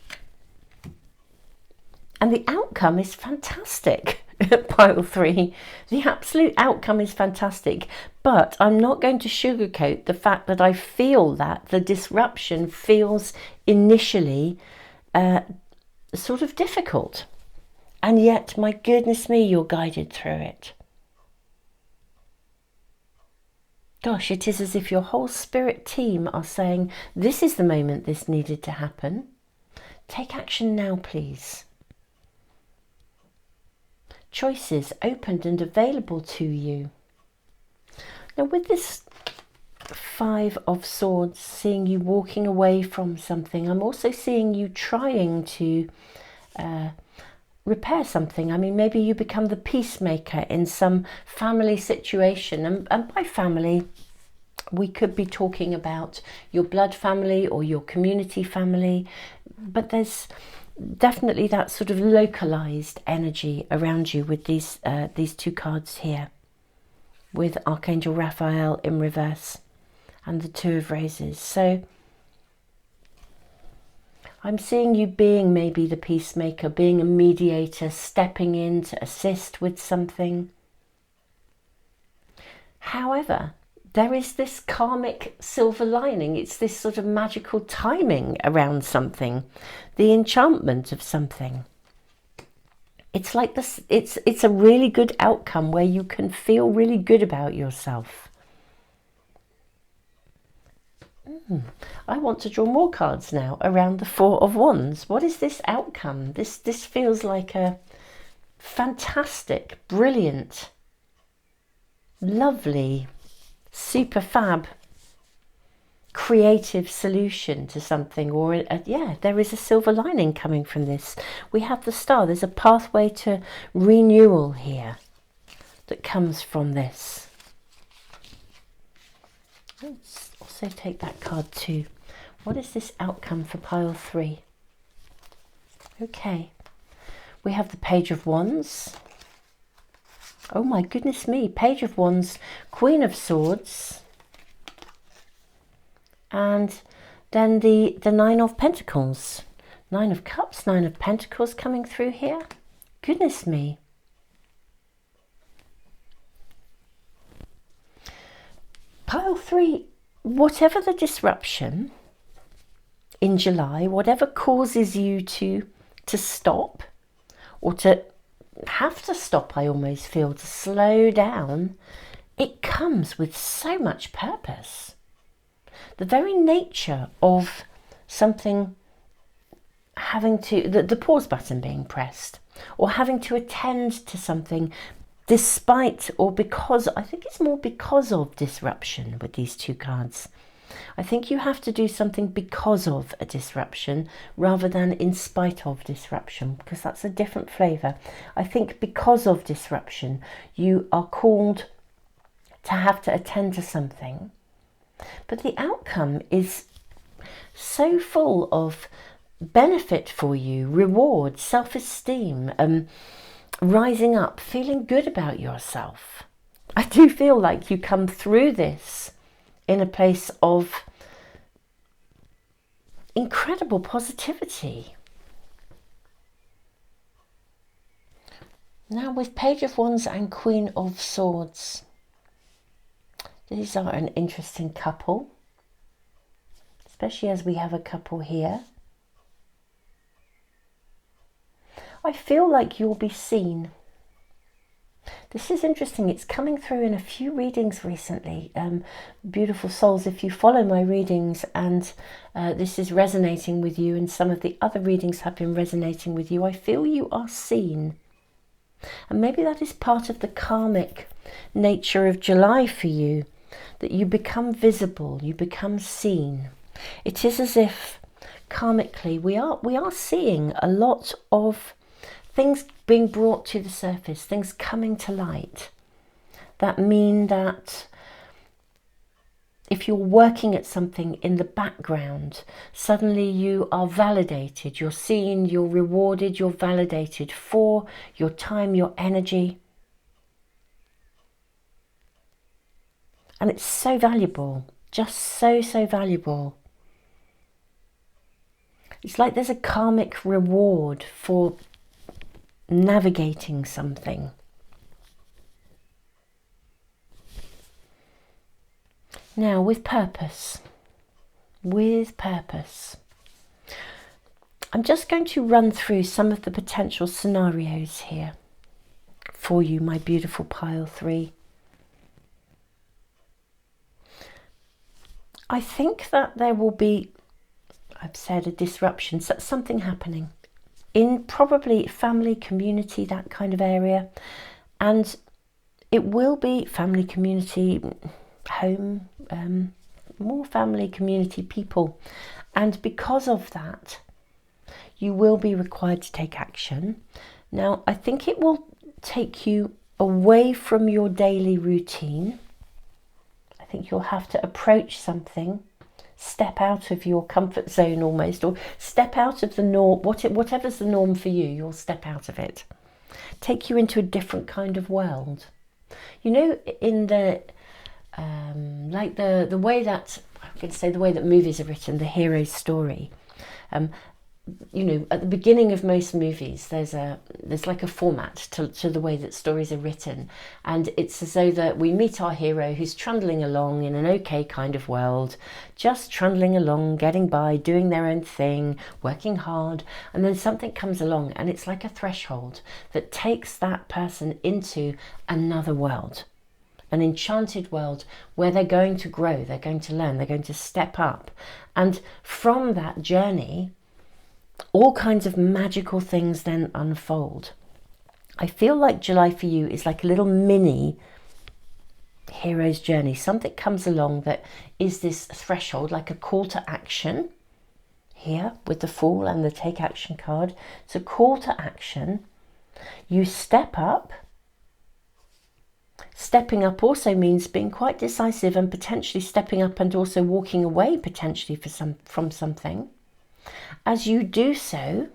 And the outcome is fantastic. Pile 3. The absolute outcome is fantastic. But I'm not going to sugarcoat the fact that I feel that the disruption feels initially sort of difficult. And yet, my goodness me, you're guided through it. Gosh, it is as if your whole spirit team are saying, this is the moment this needed to happen. Take action now, please. Choices opened and available to you. Now with this Five of Swords, seeing you walking away from something, I'm also seeing you trying to repair something. I mean, maybe you become the peacemaker in some family situation, and by family we could be talking about your blood family or your community family, but there's definitely that sort of localized energy around you with these two cards here, with Archangel Raphael in reverse and the Two of Roses. So I'm seeing you being maybe the peacemaker, being a mediator, stepping in to assist with something. However, there is this karmic silver lining. It's this sort of magical timing around something, the enchantment of something. It's like this. It's a really good outcome where you can feel really good about yourself. I want to draw more cards now around the Four of Wands. What is this outcome? This feels like a fantastic, brilliant, lovely, super fab, creative solution to something, or yeah, there is a silver lining coming from this. We have the Star. There's a pathway to renewal here that comes from this. Let's also take that card too. What is this outcome for pile 3? Okay, we have the Page of Wands. Oh my goodness me, Page of Wands, Queen of Swords, and then the Nine of Pentacles, Nine of Cups, Nine of Pentacles coming through here. Goodness me. Pile 3, whatever the disruption in July, whatever causes you to stop, or to have to stop, I almost feel, to slow down, it comes with so much purpose. The very nature of something having to, the pause button being pressed, or having to attend to something despite or because, I think it's more because of disruption with these two cards. I think you have to do something because of a disruption rather than in spite of disruption, because that's a different flavour. I think because of disruption, you are called to have to attend to something. But the outcome is so full of benefit for you, reward, self-esteem, rising up, feeling good about yourself. I do feel like you come through this in a place of incredible positivity. Now with Page of Wands and Queen of Swords, these are an interesting couple, especially as we have a couple here. I feel like you'll be seen. This is interesting. It's coming through in a few readings recently. Beautiful souls, if you follow my readings and this is resonating with you, and some of the other readings have been resonating with you, I feel you are seen. And maybe that is part of the karmic nature of July for you, that you become visible, you become seen. It is as if karmically we are seeing a lot of things being brought to the surface, things coming to light. that mean that if you're working at something in the background, suddenly you are validated, you're seen, you're rewarded, you're validated for your time, your energy. And it's so valuable, just so valuable. It's like there's a karmic reward for navigating something. Now, with purpose, I'm just going to run through some of the potential scenarios here for you, my beautiful pile 3. I think that there will be, I've said, a disruption, something happening in probably family, community, that kind of area. And it will be family, community, home, more family, community, people. And because of that, you will be required to take action. Now, I think it will take you away from your daily routine. I think you'll have to approach something, step out of your comfort zone almost, or step out of the norm, whatever's the norm for you, you'll step out of it. Take you into a different kind of world. You know, in the like the way that, I'm going to say the way that movies are written, the hero's story. You know, at the beginning of most movies, there's like a format to the way that stories are written, and it's as though that we meet our hero who's trundling along in an okay kind of world, just trundling along, getting by, doing their own thing, working hard, and then something comes along, and it's like a threshold that takes that person into another world, an enchanted world where they're going to grow, they're going to learn, they're going to step up, and from that journey, all kinds of magical things then unfold. I feel like July for you is like a little mini hero's journey. Something comes along that is this threshold, like a call to action here with the Fool and the Take Action card. It's a call to action. You step up. Stepping up also means being quite decisive and potentially stepping up and also walking away potentially from something. As you do so,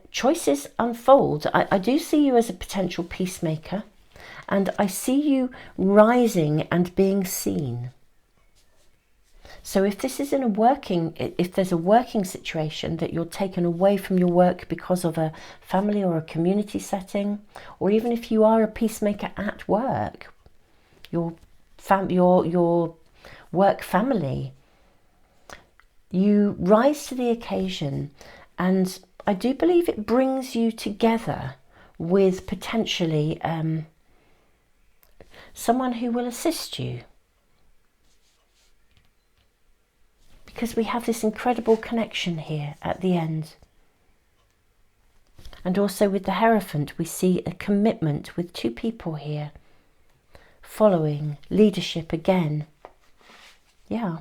choices unfold. I do see you as a potential peacemaker, and I see you rising and being seen. So if this is if there's a working situation that you're taken away from your work because of a family or a community setting, or even if you are a peacemaker at work, your work family, you rise to the occasion, and I do believe it brings you together with potentially someone who will assist you. Because we have this incredible connection here at the end. And also with the Hierophant, we see a commitment with two people here. Following leadership again. Yeah.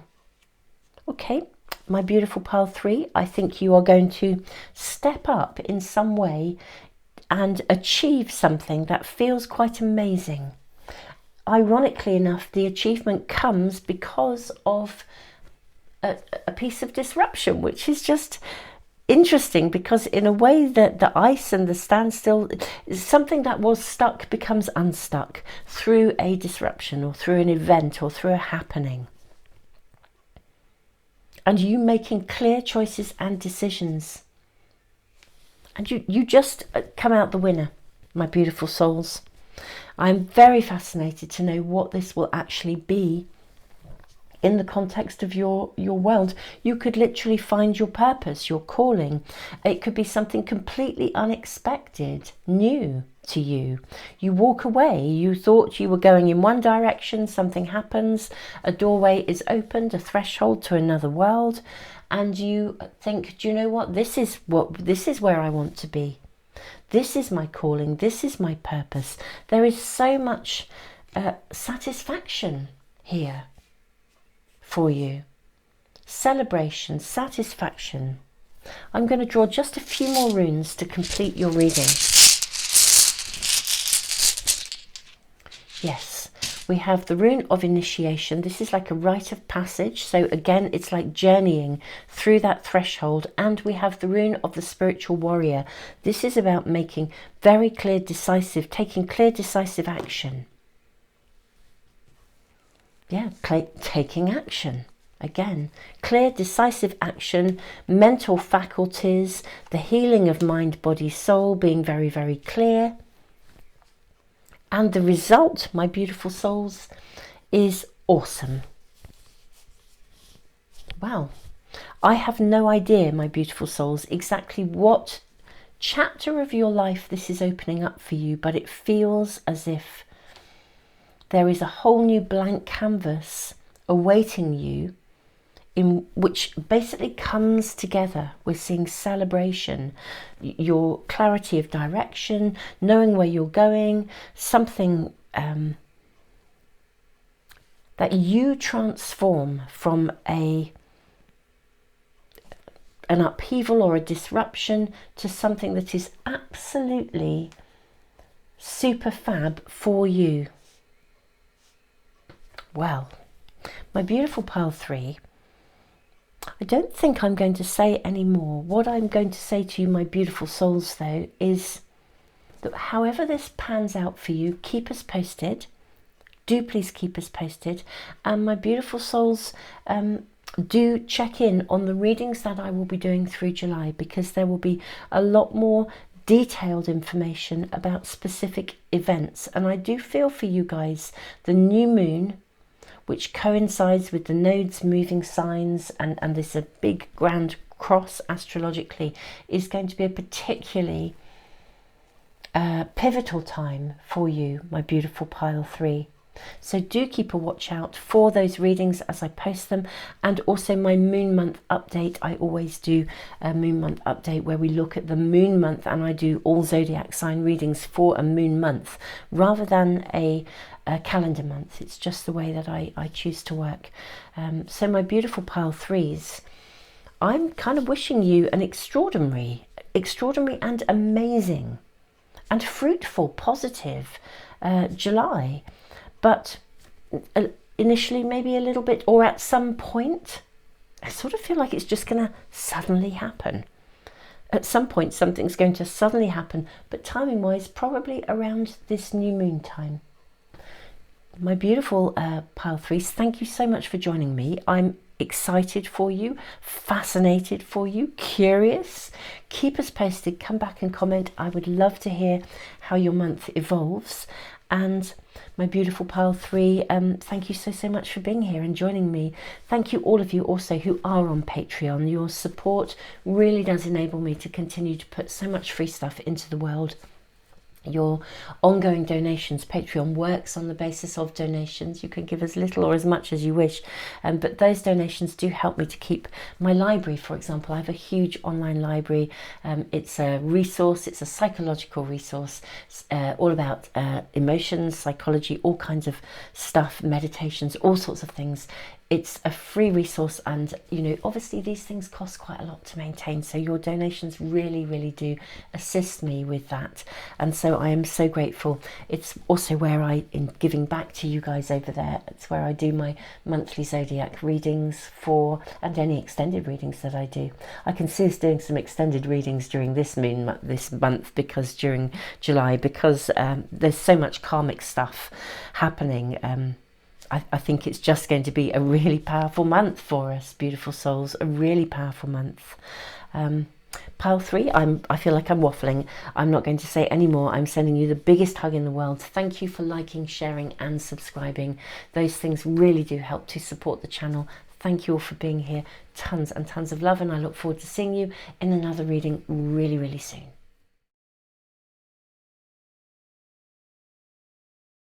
Okay. My beautiful pile 3, I think you are going to step up in some way and achieve something that feels quite amazing. Ironically enough, the achievement comes because of a piece of disruption, which is just interesting, because in a way that the ice and the standstill, something that was stuck becomes unstuck through a disruption or through an event or through a happening. And you making clear choices and decisions. And you just come out the winner, my beautiful souls. I'm very fascinated to know what this will actually be in the context of your world. You could literally find your purpose, your calling. It could be something completely unexpected, new to you. You walk away, you thought you were going in one direction, something happens, a doorway is opened, a threshold to another world, and you think, do you know what, this is where I want to be. This is my calling, this is my purpose. There is so much satisfaction here for you. Celebration, satisfaction. I'm going to draw just a few more runes to complete your reading. Yes, we have the rune of initiation. This is like a rite of passage. So again, it's like journeying through that threshold. And we have the rune of the spiritual warrior. This is about making very clear, decisive, taking clear, decisive action. Yeah, taking action. Again, clear, decisive action, mental faculties, the healing of mind, body, soul, being very, very clear. And the result, my beautiful souls, is awesome. Wow. I have no idea, my beautiful souls, exactly what chapter of your life this is opening up for you, but it feels as if there is a whole new blank canvas awaiting you, in which basically comes together. We're seeing celebration, your clarity of direction, knowing where you're going, something that you transform from an upheaval or a disruption to something that is absolutely super fab for you. Well, my beautiful pile 3, I don't think I'm going to say any more. What I'm going to say to you, my beautiful souls, though, is that however this pans out for you, keep us posted. Do please keep us posted. And my beautiful souls, do check in on the readings that I will be doing through July, because there will be a lot more detailed information about specific events. And I do feel for you guys, the new moon, which coincides with the nodes moving signs, and this a big grand cross astrologically, is going to be a particularly pivotal time for you, my beautiful pile 3. So do keep a watch out for those readings as I post them, and also my moon month update. I always do a moon month update where we look at the moon month, and I do all zodiac sign readings for a moon month rather than a calendar month. It's just the way that I choose to work. So my beautiful pile 3s, I'm kind of wishing you an extraordinary and amazing and fruitful, positive July. But initially maybe a little bit, or at some point, I sort of feel like it's just going to suddenly happen. At some point something's going to suddenly happen, but timing wise probably around this new moon time. My beautiful pile 3s, thank you so much for joining me. I'm excited for you, fascinated for you, curious. Keep us posted, come back and comment. I would love to hear how your month evolves. And my beautiful pile 3, thank you so much for being here and joining me. Thank you all of you also who are on Patreon. Your support really does enable me to continue to put so much free stuff into the world. Your ongoing donations, Patreon works on the basis of donations. You can give as little or as much as you wish, but those donations do help me to keep my library. For example, I have a huge online library. It's a resource, it's a psychological resource, all about emotions, psychology, all kinds of stuff, meditations, all sorts of things. It's a free resource, and you know, obviously these things cost quite a lot to maintain, so your donations really do assist me with that, and so I am so grateful. It's also where in giving back to you guys over there, it's where I do my monthly zodiac readings for, and any extended readings that I do. I can see us doing some extended readings during this month, because during July, because there's so much karmic stuff happening. I think it's just going to be a really powerful month for us, beautiful souls, a really powerful month. Pile 3, I feel like I'm waffling. I'm not going to say any more. I'm sending you the biggest hug in the world. Thank you for liking, sharing and subscribing. Those things really do help to support the channel. Thank you all for being here. Tons and tons of love, and I look forward to seeing you in another reading really soon.